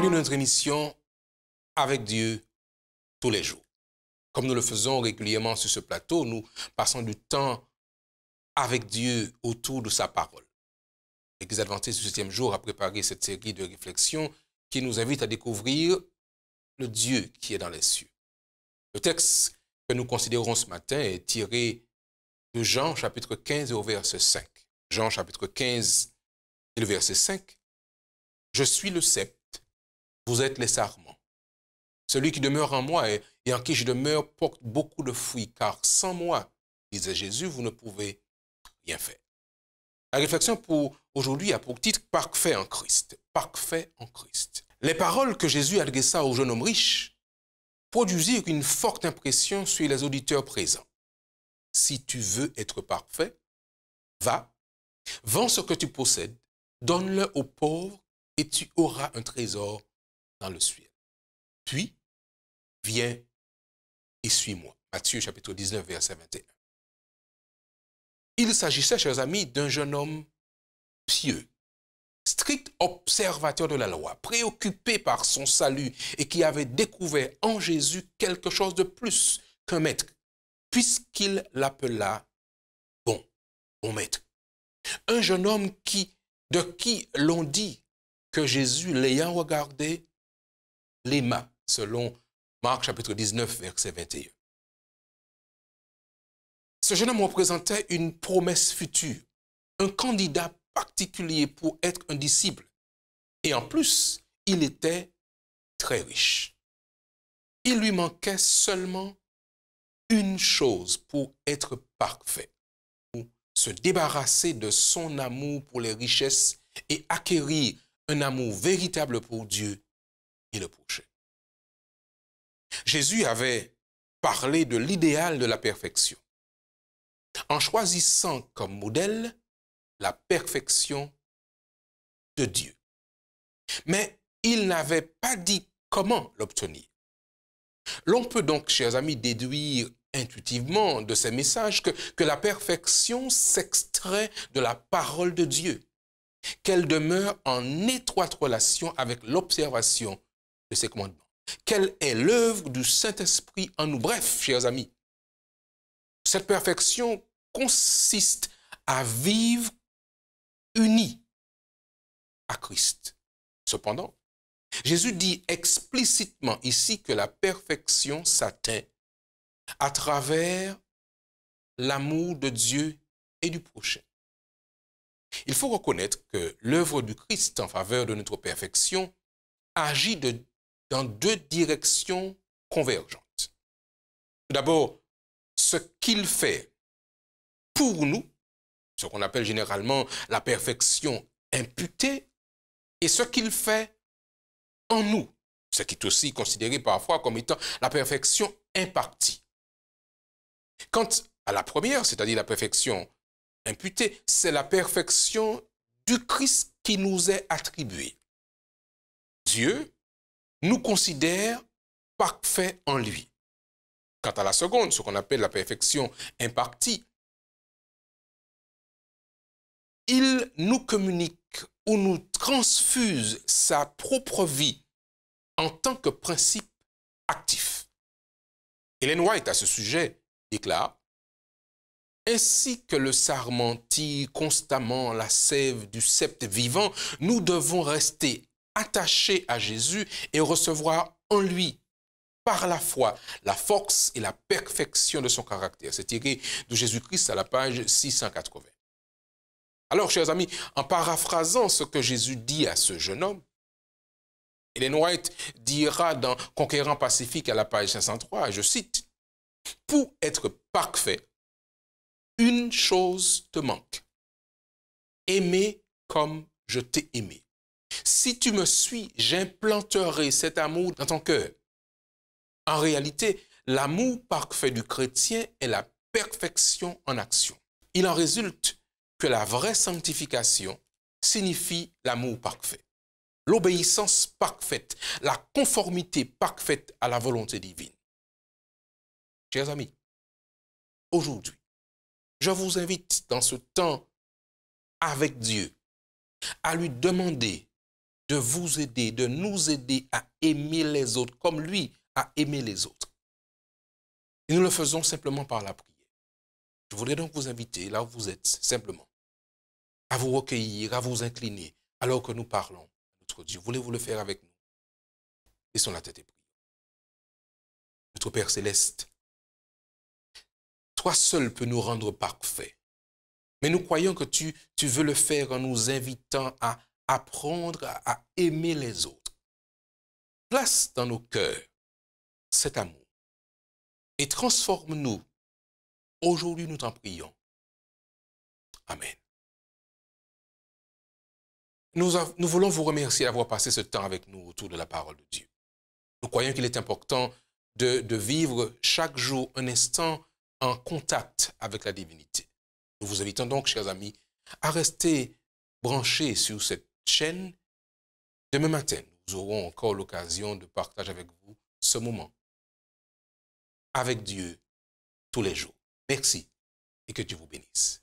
Bienvenue dans notre émission Avec Dieu tous les jours. Comme nous le faisons régulièrement sur ce plateau, nous passons du temps avec Dieu autour de sa parole. L'Église adventiste du 7e jour a préparé cette série de réflexions qui nous invite à découvrir le Dieu qui est dans les cieux. Le texte que nous considérons ce matin est tiré de Jean chapitre 15 au verset 5. Jean chapitre 15 et le verset 5. Je suis le cep, vous êtes les sarments. Celui qui demeure en moi et en qui je demeure porte beaucoup de fruits, car sans moi, disait Jésus, vous ne pouvez rien faire. La réflexion pour aujourd'hui a pour titre « Parfait en Christ ». Parfait en Christ. Les paroles que Jésus adressa au jeune homme riche produisirent une forte impression sur les auditeurs présents. Si tu veux être parfait, va, vends ce que tu possèdes, donne-le aux pauvres et tu auras un trésor dans le ciel. Puis, viens et suis-moi. Matthieu chapitre 19, verset 21. Il s'agissait, chers amis, d'un jeune homme pieux, strict observateur de la loi, préoccupé par son salut et qui avait découvert en Jésus quelque chose de plus qu'un maître, puisqu'il l'appela bon maître. Un jeune homme de qui l'on dit que Jésus, l'ayant regardé, l'aima, selon Marc chapitre 19, verset 21. Ce jeune homme représentait une promesse future, un candidat particulier pour être un disciple. Et en plus, il était très riche. Il lui manquait seulement une chose pour être parfait, pour se débarrasser de son amour pour les richesses et acquérir un amour véritable pour Dieu et le prochain. Jésus avait parlé de l'idéal de la perfection, en choisissant comme modèle la perfection de Dieu. Mais il n'avait pas dit comment l'obtenir. L'on peut donc, chers amis, déduire intuitivement de ces messages que la perfection s'extrait de la parole de Dieu, qu'elle demeure en étroite relation avec l'observation de ses commandements. Quelle est l'œuvre du Saint-Esprit en nous? Bref, chers amis, cette perfection consiste à vivre unis à Christ. Cependant, Jésus dit explicitement ici que la perfection s'atteint à travers l'amour de Dieu et du prochain. Il faut reconnaître que l'œuvre du Christ en faveur de notre perfection agit dans deux directions convergentes. D'abord, ce qu'il fait pour nous, ce qu'on appelle généralement la perfection imputée, et ce qu'il fait en nous, ce qui est aussi considéré parfois comme étant la perfection impartie. Quant à la première, c'est-à-dire la perfection imputée, c'est la perfection du Christ qui nous est attribuée. Dieu nous considère parfaits en lui. Quant à la seconde, ce qu'on appelle la perfection impartie, il nous communique ou nous transfuse sa propre vie en tant que principe actif. Ellen White, à ce sujet, déclare « Ainsi que le sarment tire constamment la sève du sceptre vivant, nous devons rester attachés à Jésus et recevoir en lui, par la foi, la force et la perfection de son caractère. » C'est tiré de Jésus-Christ à la page 680. Alors, chers amis, en paraphrasant ce que Jésus dit à ce jeune homme, Ellen White dira dans Conquérant Pacifique à la page 503, je cite, « Pour être parfait, une chose te manque. Aimer comme je t'ai aimé. Si tu me suis, j'implanterai cet amour dans ton cœur. » En réalité, l'amour parfait du chrétien est la perfection en action. Il en résulte que la vraie sanctification signifie l'amour parfait, l'obéissance parfaite, la conformité parfaite à la volonté divine. Chers amis, aujourd'hui, je vous invite dans ce temps avec Dieu à lui demander de vous aider, de nous aider à aimer les autres comme lui a aimé les autres. Et nous le faisons simplement par la prière. Je voudrais donc vous inviter, là où vous êtes, simplement, à vous recueillir, à vous incliner, alors que nous parlons à notre Dieu. Voulez-vous le faire avec nous? Laissons la tête et prions. Notre Père céleste, toi seul peux nous rendre parfaits. Mais nous croyons que tu veux le faire en nous invitant à apprendre à aimer les autres. Place dans nos cœurs cet amour et transforme-nous. Aujourd'hui, nous t'en prions. Amen. Nous voulons vous remercier d'avoir passé ce temps avec nous autour de la parole de Dieu. Nous croyons qu'il est important de vivre chaque jour un instant en contact avec la divinité. Nous vous invitons donc, chers amis, à rester branchés sur cette chaîne. Demain matin, nous aurons encore l'occasion de partager avec vous ce moment avec Dieu tous les jours. Merci et que Dieu vous bénisse.